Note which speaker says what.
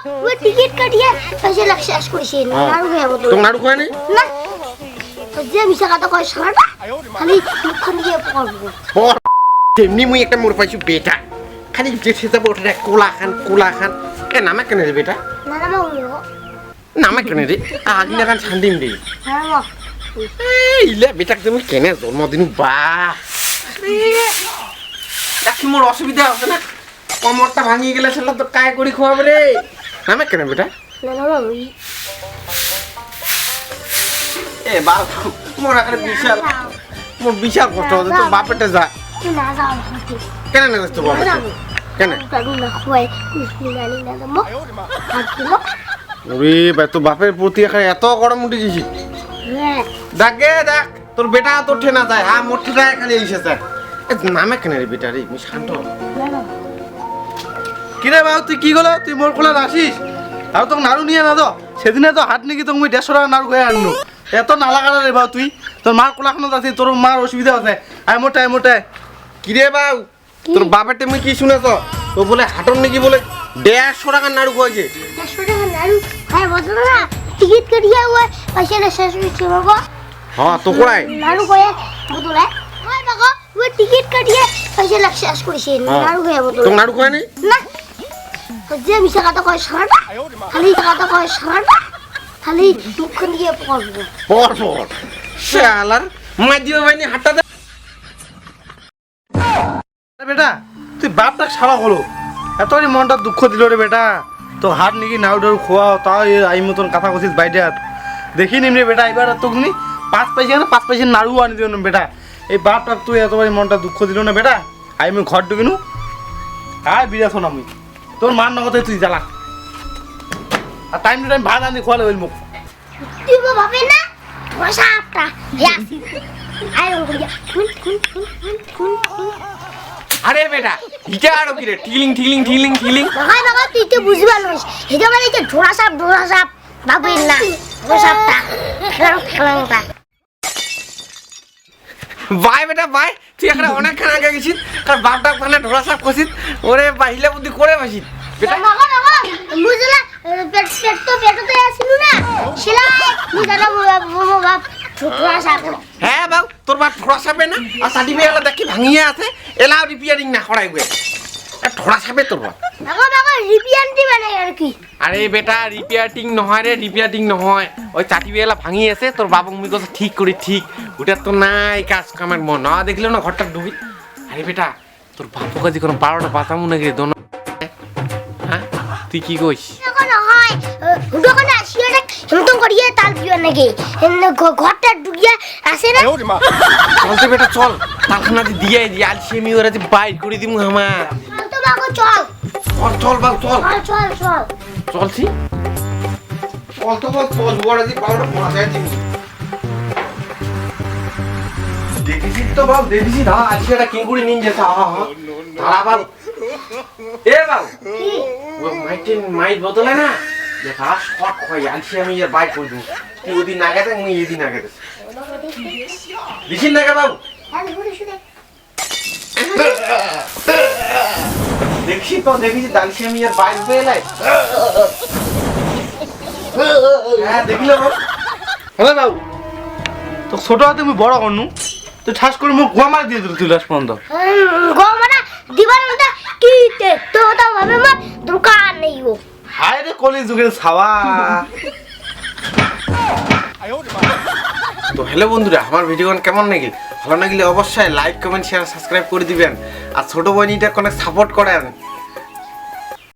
Speaker 1: वो टिकट काटिए पैसे लग शेष করেছি নাড়ু খায় বল
Speaker 2: তো নাড়ু খায়
Speaker 1: না তো যে মিছা কথা কয় সারাটা খালি মুখখান দিয়ে পড়বো
Speaker 2: পর তেমনি মুই একটা মোর পাইছি বেটা খালি যেতে যাব ওটা কোলা খান কে নামে কেন রে বেটা
Speaker 1: না না বলো
Speaker 2: নামে কেন রে আগিনা গান ছান্দিম রে
Speaker 1: হ্যাঁ
Speaker 2: ইলে বেটা তুমি কেনে জন্মদিন বা দেখি মোর অসুবিধা হবে না কমরটা ভাঙিয়ে গেলে সেটা তো কায় করি খোয়াবে রে নামে কেন বেটা
Speaker 1: না না বাবু
Speaker 2: এ বাপ মোর আকারে বিশাল কষ্ট হচ্ছে তোর বাপেটা যা
Speaker 1: না যাও
Speaker 2: কেন না তোর বাপ কেন
Speaker 1: কারু না খোয় কুসকুল জানি না দমো আর কিলো
Speaker 2: ওরে ভাই তোর বাপের প্রতি এত গরম উঠে গেছি
Speaker 1: হ্যাঁ
Speaker 2: দেখ তোর বেটা তোর ঠেনা যায় হ্যাঁ মোর ঠেনা খালি এসেছে নামে কেন রে বেটা রে আমি শান্ত
Speaker 3: কিরে বাবু তুই কি গেলো তুই মোর কোলে আসিস আর তোকে নাড়ু নিয়ে না তো সেদিনে তো হাট নাকি তোকে 150 টাকা নাড়ু খেয়ে আনলো এত নালা কাটা রে বাবু তুই তোর মার কোলাখানো আছিস তোর মার অসুবিধা আছে আয় মোটায়
Speaker 2: কিরে বাউ তোর বাপের তুমি কি শুনেছ ও বলে হাটন নাকি বলে 150 টাকা নাড়ু খাওয়াছে
Speaker 1: 100 টাকা নাড়ু খায় বদল না টিকিট কাটিয়ে हुआ पैसे ना शेष করেছি বাবা
Speaker 2: হ্যাঁ তো কোড়াই
Speaker 1: নাড়ু খায় বদলে হয় বাবা वो টিকিট কাটিয়ে पैसे लग शेष করেছি নাড়ু খায় বদল
Speaker 2: তো নাড়ু খায় নি
Speaker 1: না যে মিছা কথা কয় সারাটা খালি কথা কয় সারাটা খালি মুখখান দিয়ে পড়বো
Speaker 2: পর শালার মাদিও ভাইনি হাটটা দে
Speaker 3: বেটা তুই বাপটা সারা হলো এতই মনটা দুঃখ দিল রে বেটা তো হাট নাকি নাড়ু ডাড়ু খোয়াও তাও আই মতন কথা কছিস বাইরে হাত দেখি নিম রে বেটা এবার তোকে নি 5 পয়সা না 5 পয়সা নাড়ু আনি দিও না বেটা এই বাপটা তুই এতই মনটা দুঃখ দিল না বেটা আমি ঘর ঢুকিনু আয় বিরাছ না আমি তোর মান নগদে তুই জ্বালা আর টাইম টু টাইম ভাত আনি খোয়ালে ওই মুখ
Speaker 1: তুই ভাবে না তোরা সাপটা ইয়াসি আই রং করিয়া
Speaker 2: আরে বেটা ইটা আরো কি রে ঠিলিং
Speaker 1: ভাই বাবা তুই তো বুঝি পারছিস এটা মানে যে ঢোড়া সাপ ভাবেন না ঢোড়া সাপটা খেলাটা
Speaker 2: ভাই বেটা ভাই তুই এখানে অনেক খানা আগে গেছিস কার বাপটা মানে ঢোলা সাপ কছিস ওরে বাহিলা বুদ্ধি করে বসিস বেটা
Speaker 1: বাবা বুঝলা পেট তো আসিল না শিলা বুঝলা বাপ ঢোড়া সাপ
Speaker 2: হ্যাঁ বাবু তোর বাপ ঠোড়া সাপে না আর সার্টিফিকেট দেখি ভাঙিয়ে আছে এলাও রিপেয়ারিং না করাই গে ঠোড়া সাপে তোর বাপ
Speaker 1: বাবা রিপিয়ান্টি মানে আর কি
Speaker 2: আরে বেটা রিপেয়ারিং নহয় রে রিপেয়ারিং নহয় ওই চাটিবেলা ভাঙিয়ে আছে তোর বাবু মুই কথা ঠিক করি ঠিক ওটা তো নাই কাজ কামের মন না দেখলে না ঘরটা ডুবি আরে বেটা তোর বাপু কাজে কোনো 12টা বাতামু নাকি রে দোনো হ্যাঁ তুই কি কইস
Speaker 1: যখন হয় দোকানে আসিয়া হিমতম করিয়ে তাল দিও নাকি ঘরটা ঢুকিয়া আসে না
Speaker 2: চলতে বেটা চল তালখানা দিয়ে আলসি আমি ওরা যে বাইর করে দিমু আমার
Speaker 1: তো বাবা চল
Speaker 2: চল বাবু চল
Speaker 1: চল
Speaker 2: চলছি চল তো চল বড় যে 12টা পড়া যায় দেখেছিস তো বাবু দেখেছিস দাঁড়া আজকে একটা কিঙ্গুড়ি নিন যেতে দাঁড়া বাবু এ বাবু কি মাইট বদলে না যে তারা শর্ট হয় আলসি আমি এর বাইক করে দেবো তুই ওদিন না গেছে আমি এদিন না গেছে দিছিস না কে বাবু দেখছি তো দেখেছি আলসি আমি এর বাইক পেয়ে এলাই হ্যাঁ দেখলে বাবু
Speaker 3: হ্যাঁ বাবু তো ছোট হাতে তুমি বড় করনু তুই ঠাস করে মুখ গোয়া মার দিয়ে দিল তুই লাস্ট পর্যন্ত
Speaker 1: গোমানা দিবার না কি তো তো ভাবে মত দোকান নেই ও
Speaker 3: হায় রে কলি যুগের ছাওয়া
Speaker 2: তো হ্যালো বন্ধুরা আমার ভিডিও কেমন লাগলো ভালো লাগলে অবশ্যই লাইক কমেন্ট শেয়ার সাবস্ক্রাইব করে দিবেন আর ছোট বোনিটা অনেক সাপোর্ট করেন